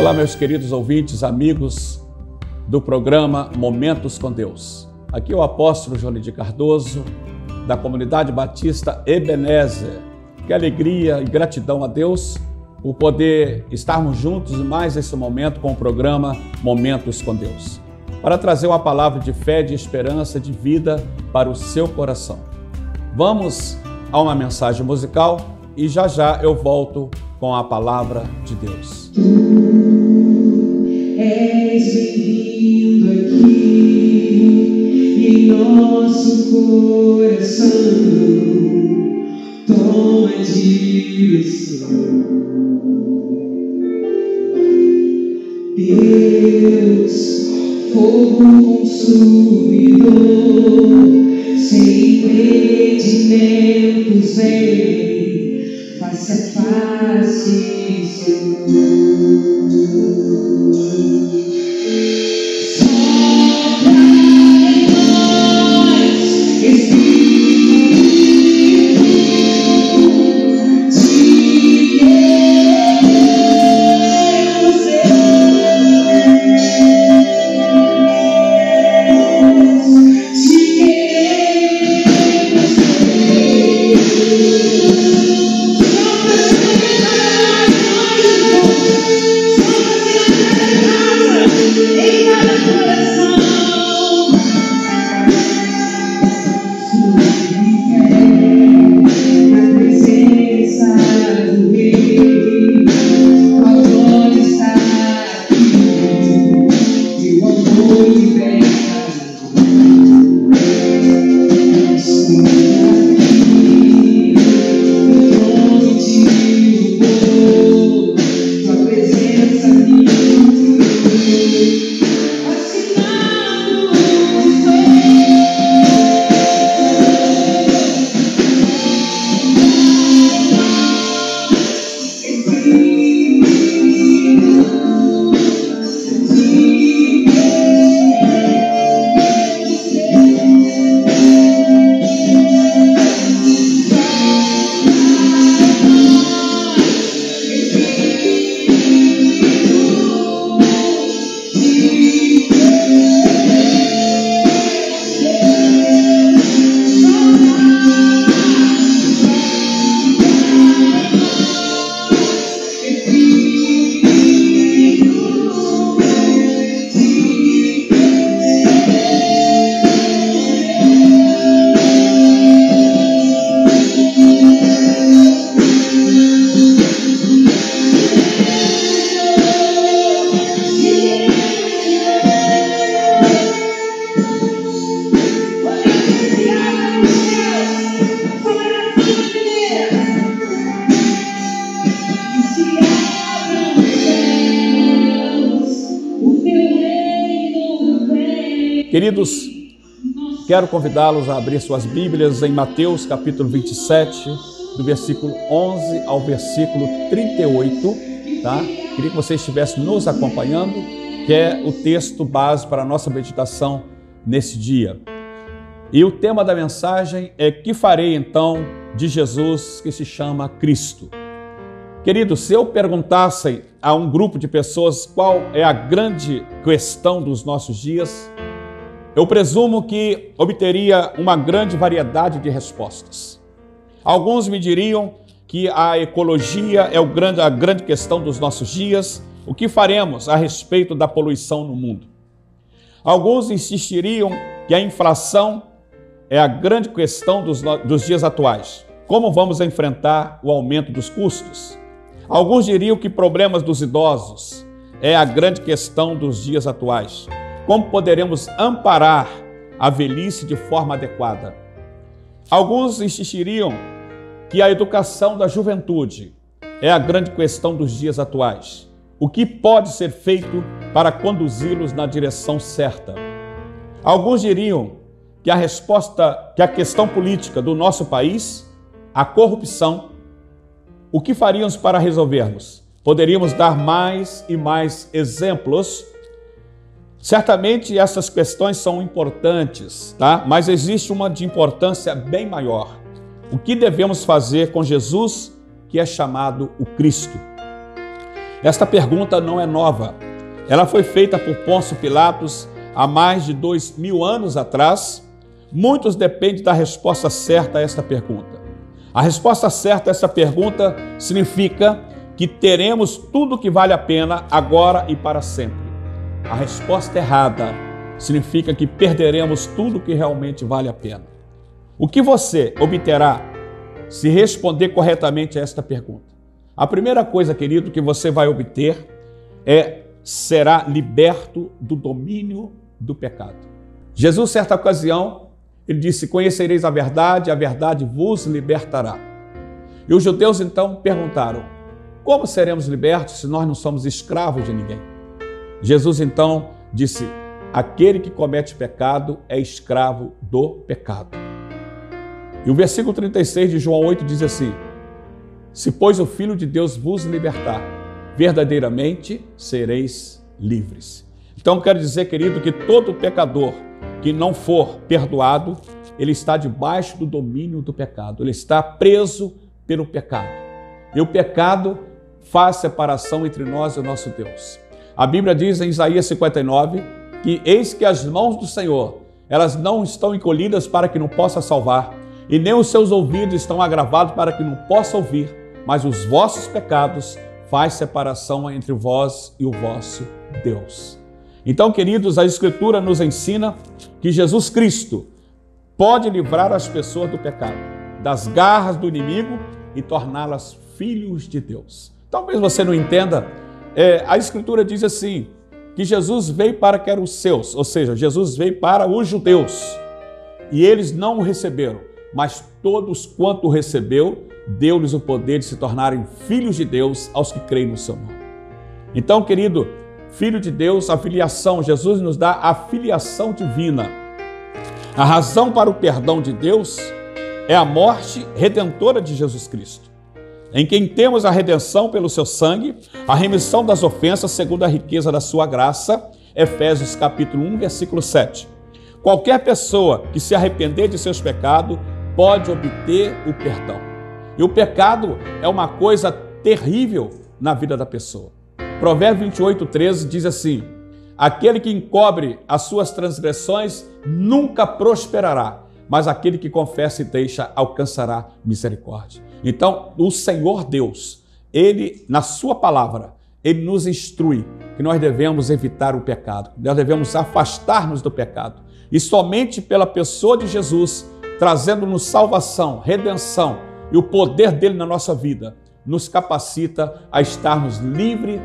Olá, meus queridos ouvintes, amigos do programa Momentos com Deus. Aqui é o apóstolo Johnny de Cardoso, da Comunidade Batista Ebenezer. Que alegria e gratidão a Deus por poder estarmos juntos mais esse momento com o programa Momentos com Deus, para trazer uma palavra de fé, de esperança, de vida para o seu coração. Vamos a uma mensagem musical e já já eu volto com a palavra de Deus. És bem-vindo aqui em nosso coração, toma direção. Deus, fogo consumidor, sem impedimentos, vem, face a face, Senhor. Queridos, quero convidá-los a abrir suas Bíblias em Mateus capítulo 27, do versículo 11 ao versículo 38, tá? Queria que você estivesse nos acompanhando, que é o texto base para a nossa meditação nesse dia. E o tema da mensagem é: que farei então de Jesus que se chama Cristo? Queridos, se eu perguntasse a um grupo de pessoas qual é a grande questão dos nossos dias, eu presumo que obteria uma grande variedade de respostas. Alguns me diriam que a ecologia é a grande questão dos nossos dias, o que faremos a respeito da poluição no mundo. Alguns insistiriam que a inflação é a grande questão dos dias atuais, como vamos enfrentar o aumento dos custos. Alguns diriam que problemas dos idosos é a grande questão dos dias atuais. Como poderemos amparar a velhice de forma adequada? Alguns insistiriam que a educação da juventude é a grande questão dos dias atuais. O que pode ser feito para conduzi-los na direção certa? Alguns diriam que a questão política do nosso país, a corrupção, o que faríamos para resolvermos? Poderíamos dar mais e mais exemplos. Certamente essas questões são importantes, tá? Mas existe uma de importância bem maior. O que devemos fazer com Jesus, que é chamado o Cristo? Esta pergunta não é nova. Ela foi feita por Pôncio Pilatos há mais de 2000 anos atrás. Muitos dependem da resposta certa a esta pergunta. A resposta certa a essa pergunta significa que teremos tudo que vale a pena agora e para sempre. A resposta errada significa que perderemos tudo que realmente vale a pena. O que você obterá se responder corretamente a esta pergunta? A primeira coisa, querido, que você vai obter será liberto do domínio do pecado. Jesus, certa ocasião, ele disse: conhecereis a verdade vos libertará. E os judeus então perguntaram: como seremos libertos se nós não somos escravos de ninguém? Jesus então disse: aquele que comete pecado é escravo do pecado. E o versículo 36 de João 8 diz assim: se pois o Filho de Deus vos libertar, verdadeiramente sereis livres. Então quero dizer, querido, que todo pecador que não for perdoado, ele está debaixo do domínio do pecado, ele está preso pelo pecado. E o pecado faz separação entre nós e o nosso Deus. A Bíblia diz em Isaías 59 que eis que as mãos do Senhor, elas não estão encolhidas para que não possa salvar, e nem os seus ouvidos estão agravados para que não possa ouvir, mas os vossos pecados faz separação entre vós e o vosso Deus. Então, queridos, a Escritura nos ensina que Jesus Cristo pode livrar as pessoas do pecado, das garras do inimigo e torná-las filhos de Deus. Talvez você não entenda, a Escritura diz assim, que Jesus veio para que eram os seus, ou seja, Jesus veio para os judeus, e eles não o receberam, mas todos quanto o recebeu, deu-lhes o poder de se tornarem filhos de Deus aos que creem no seu nome. Então, querido, filho de Deus, a filiação, Jesus nos dá a filiação divina. A razão para o perdão de Deus é a morte redentora de Jesus Cristo, em quem temos a redenção pelo seu sangue, a remissão das ofensas segundo a riqueza da sua graça, Efésios capítulo 1, versículo 7. Qualquer pessoa que se arrepender de seus pecados pode obter o perdão. E o pecado é uma coisa terrível na vida da pessoa. Provérbio 28:13 diz assim: aquele que encobre as suas transgressões nunca prosperará, mas aquele que confessa e deixa alcançará misericórdia. Então, o Senhor Deus, Ele, na sua palavra, Ele nos instrui que nós devemos evitar o pecado, nós devemos afastar-nos do pecado. E somente pela pessoa de Jesus, trazendo-nos salvação, redenção e o poder dele na nossa vida, nos capacita a estarmos livres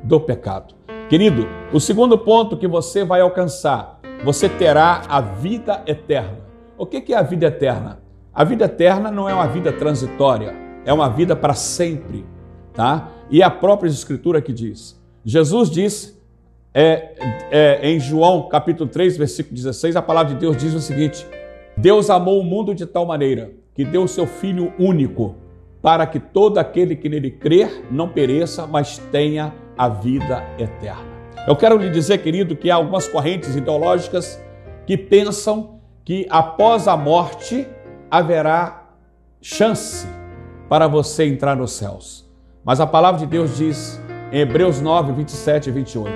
do pecado. Querido, o segundo ponto que você vai alcançar, você terá a vida eterna. O que é a vida eterna? A vida eterna não é uma vida transitória, é uma vida para sempre, tá? E é a própria Escritura que diz. Jesus disse, em João capítulo 3, versículo 16, a palavra de Deus diz o seguinte: Deus amou o mundo de tal maneira que deu o seu Filho único, para que todo aquele que nele crer não pereça, mas tenha a vida eterna. Eu quero lhe dizer, querido, que há algumas correntes ideológicas que pensam que após a morte haverá chance para você entrar nos céus. Mas a palavra de Deus diz em Hebreus 9, 27 e 28,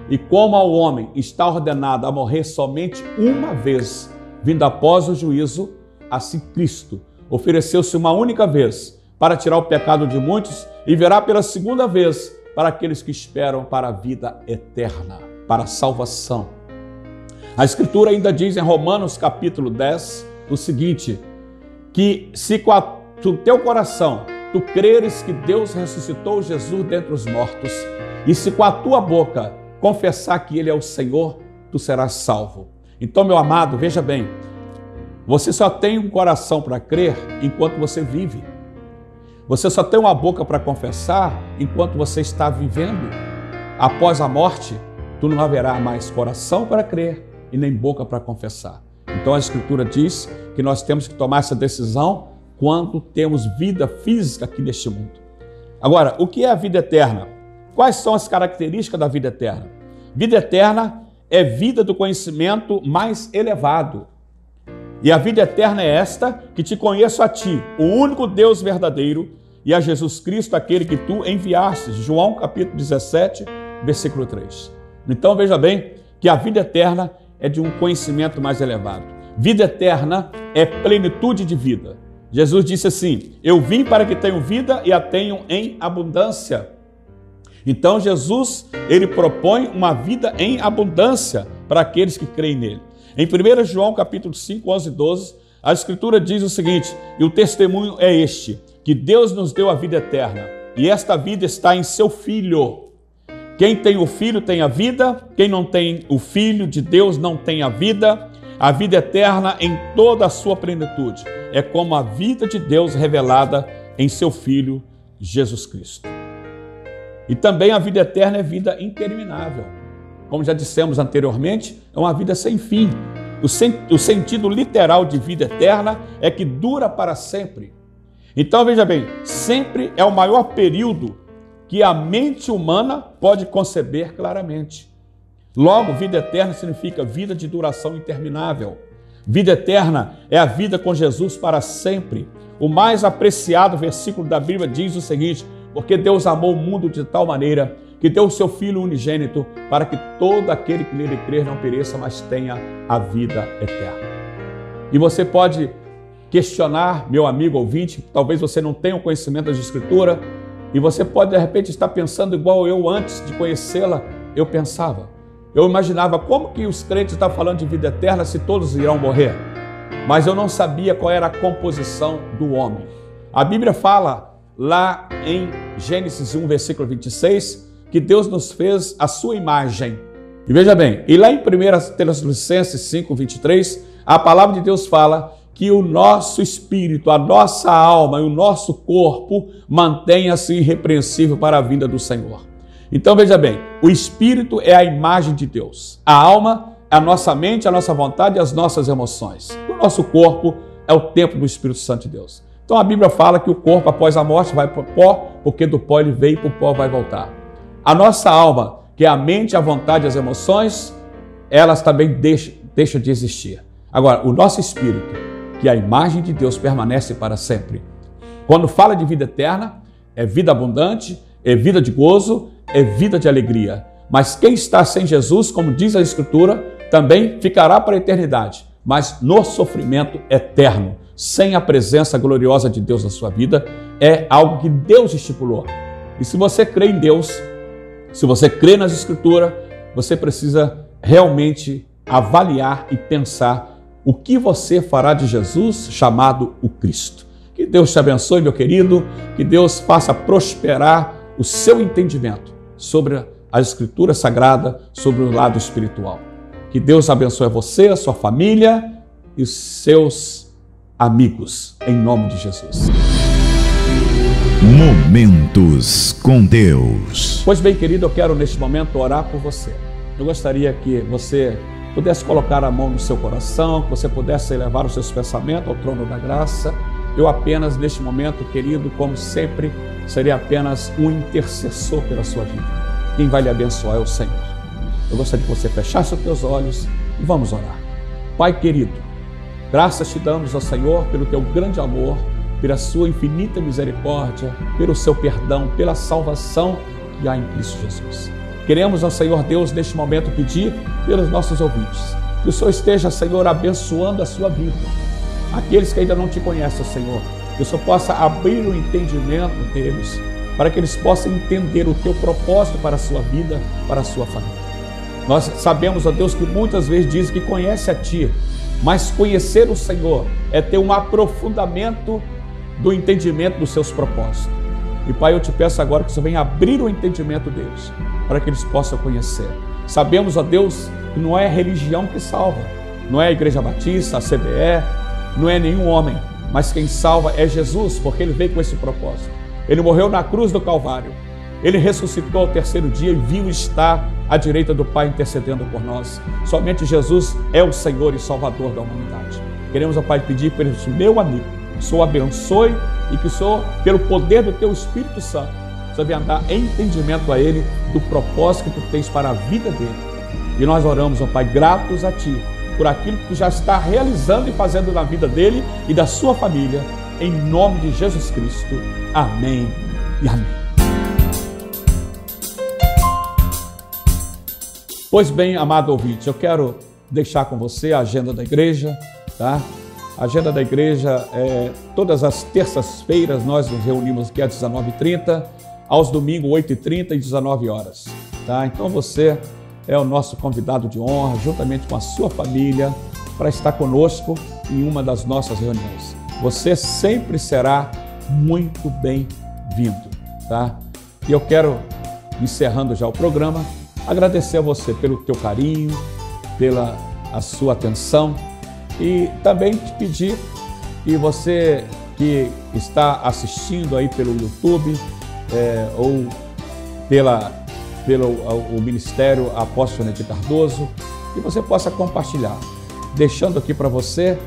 e como ao homem está ordenado a morrer somente uma vez, vindo após o juízo, assim Cristo ofereceu-se uma única vez para tirar o pecado de muitos e virá pela segunda vez para aqueles que esperam para a vida eterna, para a salvação. A Escritura ainda diz em Romanos capítulo 10 o seguinte, que se com o teu coração tu creres que Deus ressuscitou Jesus dentre os mortos, e se com a tua boca confessar que Ele é o Senhor, tu serás salvo. Então, meu amado, veja bem, você só tem um coração para crer enquanto você vive. Você só tem uma boca para confessar enquanto você está vivendo. Após a morte, tu não haverá mais coração para crer e nem boca para confessar. Então a Escritura diz que nós temos que tomar essa decisão quando temos vida física aqui neste mundo. Agora, o que é a vida eterna? Quais são as características da vida eterna? Vida eterna é vida do conhecimento mais elevado. E a vida eterna é esta, que te conheço a ti, o único Deus verdadeiro, e a Jesus Cristo, aquele que tu enviaste. João capítulo 17, versículo 3. Então veja bem que a vida eterna é de um conhecimento mais elevado. Vida eterna é plenitude de vida. Jesus disse assim: eu vim para que tenham vida e a tenham em abundância. Então Jesus, ele propõe uma vida em abundância para aqueles que creem nele. Em 1 João capítulo 5, 11 e 12, a Escritura diz o seguinte: e o testemunho é este, que Deus nos deu a vida eterna, e esta vida está em seu Filho. Quem tem o Filho tem a vida, quem não tem o Filho de Deus não tem a vida eterna em toda a sua plenitude. É como a vida de Deus revelada em seu Filho, Jesus Cristo. E também a vida eterna é vida interminável. Como já dissemos anteriormente, é uma vida sem fim. O sentido literal de vida eterna é que dura para sempre. Então veja bem, sempre é o maior período que a mente humana pode conceber claramente. Logo, vida eterna significa vida de duração interminável. Vida eterna é a vida com Jesus para sempre. O mais apreciado versículo da Bíblia diz o seguinte: porque Deus amou o mundo de tal maneira que deu o seu Filho unigênito para que todo aquele que nele crer não pereça, mas tenha a vida eterna. E você pode questionar, meu amigo ouvinte, talvez você não tenha o conhecimento da Escritura, e você pode de repente estar pensando igual eu antes de conhecê-la, eu pensava. Eu imaginava como que os crentes estão falando de vida eterna se todos irão morrer. Mas eu não sabia qual era a composição do homem. A Bíblia fala lá em Gênesis 1, versículo 26, que Deus nos fez a sua imagem. E veja bem, e lá em 1 Tessalonicenses 5, 23, a palavra de Deus fala que o nosso espírito, a nossa alma e o nosso corpo mantenha-se irrepreensível para a vinda do Senhor. Então veja bem, o espírito é a imagem de Deus. A alma é a nossa mente, a nossa vontade e as nossas emoções. O nosso corpo é o templo do Espírito Santo de Deus. Então a Bíblia fala que o corpo após a morte vai para o pó, porque do pó ele veio e para o pó vai voltar. A nossa alma, que é a mente, a vontade e as emoções, elas também deixam de existir. Agora, o nosso espírito, que é a imagem de Deus, permanece para sempre. Quando fala de vida eterna, é vida abundante, é vida de gozo, é vida de alegria. Mas quem está sem Jesus, como diz a Escritura, também ficará para a eternidade, mas no sofrimento eterno, sem a presença gloriosa de Deus na sua vida, é algo que Deus estipulou. E se você crê em Deus, se você crê nas Escrituras, você precisa realmente avaliar e pensar o que você fará de Jesus, chamado o Cristo. Que Deus te abençoe, meu querido, que Deus faça prosperar o seu entendimento sobre a Escritura Sagrada, sobre o lado espiritual. Que Deus abençoe você, a sua família e os seus amigos, em nome de Jesus. Momentos com Deus. Pois bem, querido, eu quero neste momento orar por você. Eu gostaria que você pudesse colocar a mão no seu coração, que você pudesse elevar os seus pensamentos ao trono da graça. Eu apenas, neste momento, querido, como sempre, seria apenas um intercessor pela sua vida. Quem vai lhe abençoar é o Senhor. Eu gostaria que você fechasse os teus olhos e vamos orar. Pai querido, graças te damos ao Senhor pelo teu grande amor, pela sua infinita misericórdia, pelo seu perdão, pela salvação que há em Cristo Jesus. Queremos ao Senhor Deus, neste momento, pedir pelos nossos ouvintes, que o Senhor esteja, Senhor, abençoando a sua vida. Aqueles que ainda não te conhecem, Senhor, que o Senhor possa abrir o entendimento deles, para que eles possam entender o teu propósito para a sua vida, para a sua família. Nós sabemos, ó Deus, que muitas vezes dizem que conhece a Ti, mas conhecer o Senhor é ter um aprofundamento do entendimento dos seus propósitos. E Pai, eu te peço agora que o Senhor venha abrir o entendimento deles, para que eles possam conhecer. Sabemos, ó Deus, que não é a religião que salva, não é a Igreja Batista, a CBE, não é nenhum homem, mas quem salva é Jesus, porque Ele veio com esse propósito. Ele morreu na cruz do Calvário, Ele ressuscitou ao terceiro dia e viu estar à direita do Pai intercedendo por nós. Somente Jesus é o Senhor e Salvador da humanidade. Queremos, ó Pai, pedir para esse meu amigo, que o Senhor abençoe e que o Senhor, pelo poder do Teu Espírito Santo, o Senhor venha dar entendimento a ele do propósito que Tu tens para a vida dele. E nós oramos, ó Pai, gratos a Ti, por aquilo que Tu já está realizando e fazendo na vida dele e da sua família, em nome de Jesus Cristo. Amém e amém. Pois bem, amado ouvinte, eu quero deixar com você a agenda da igreja, tá? A agenda da igreja é todas as terças-feiras nós nos reunimos aqui às 19h30, aos domingos 8h30 e 19 horas, tá? Então você é o nosso convidado de honra, juntamente com a sua família, para estar conosco em uma das nossas reuniões. Você sempre será muito bem-vindo, tá? E eu quero, encerrando já o programa, agradecer a você pelo teu carinho, pela a sua atenção e também te pedir que você que está assistindo aí pelo YouTube ou pelo Ministério Apóstolo Jonedir Cardoso, que você possa compartilhar, deixando aqui para você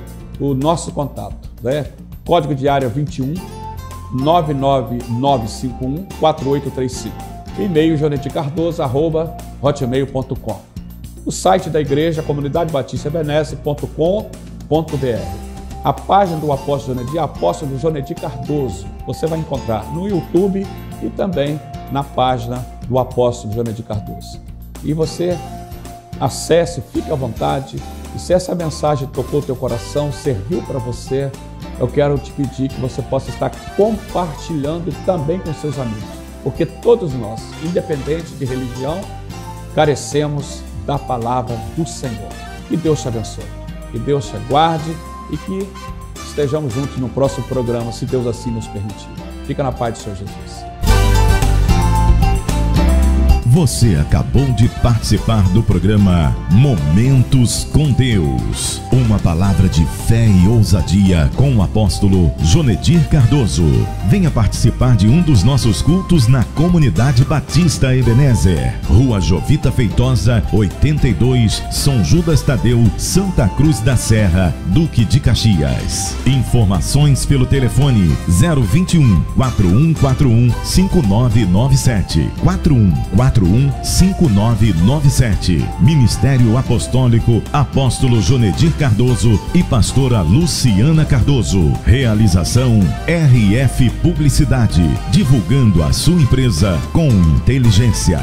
o nosso contato, né? Código de área 21 99951 4835. E-mail jonedircardoso@hotmail.com. O site da igreja, comunidadebatista.com.br. A página do Apóstolo Jonedir, Apóstolo Jonedir Cardoso, você vai encontrar no YouTube e também na página do Apóstolo Jonedir Cardoso. E você acesse, fique à vontade, e se essa mensagem tocou o teu coração, serviu para você, eu quero te pedir que você possa estar compartilhando também com seus amigos, porque todos nós, independente de religião, carecemos da palavra do Senhor. Que Deus te abençoe, que Deus te guarde e que estejamos juntos no próximo programa, se Deus assim nos permitir. Fica na paz do Senhor Jesus. Você acabou de participar do programa Momentos com Deus. Uma palavra de fé e ousadia com o apóstolo Jonedir Cardoso. Venha participar de um dos nossos cultos na Comunidade Batista Ebenezer, Rua Jovita Feitosa, 82, São Judas Tadeu, Santa Cruz da Serra, Duque de Caxias. Informações pelo telefone 021 4141 5997 4141 5997. Ministério Apostólico Apóstolo Jonedir Cardoso e Pastora Luciana Cardoso. Realização RF Publicidade, divulgando a sua empresa com inteligência.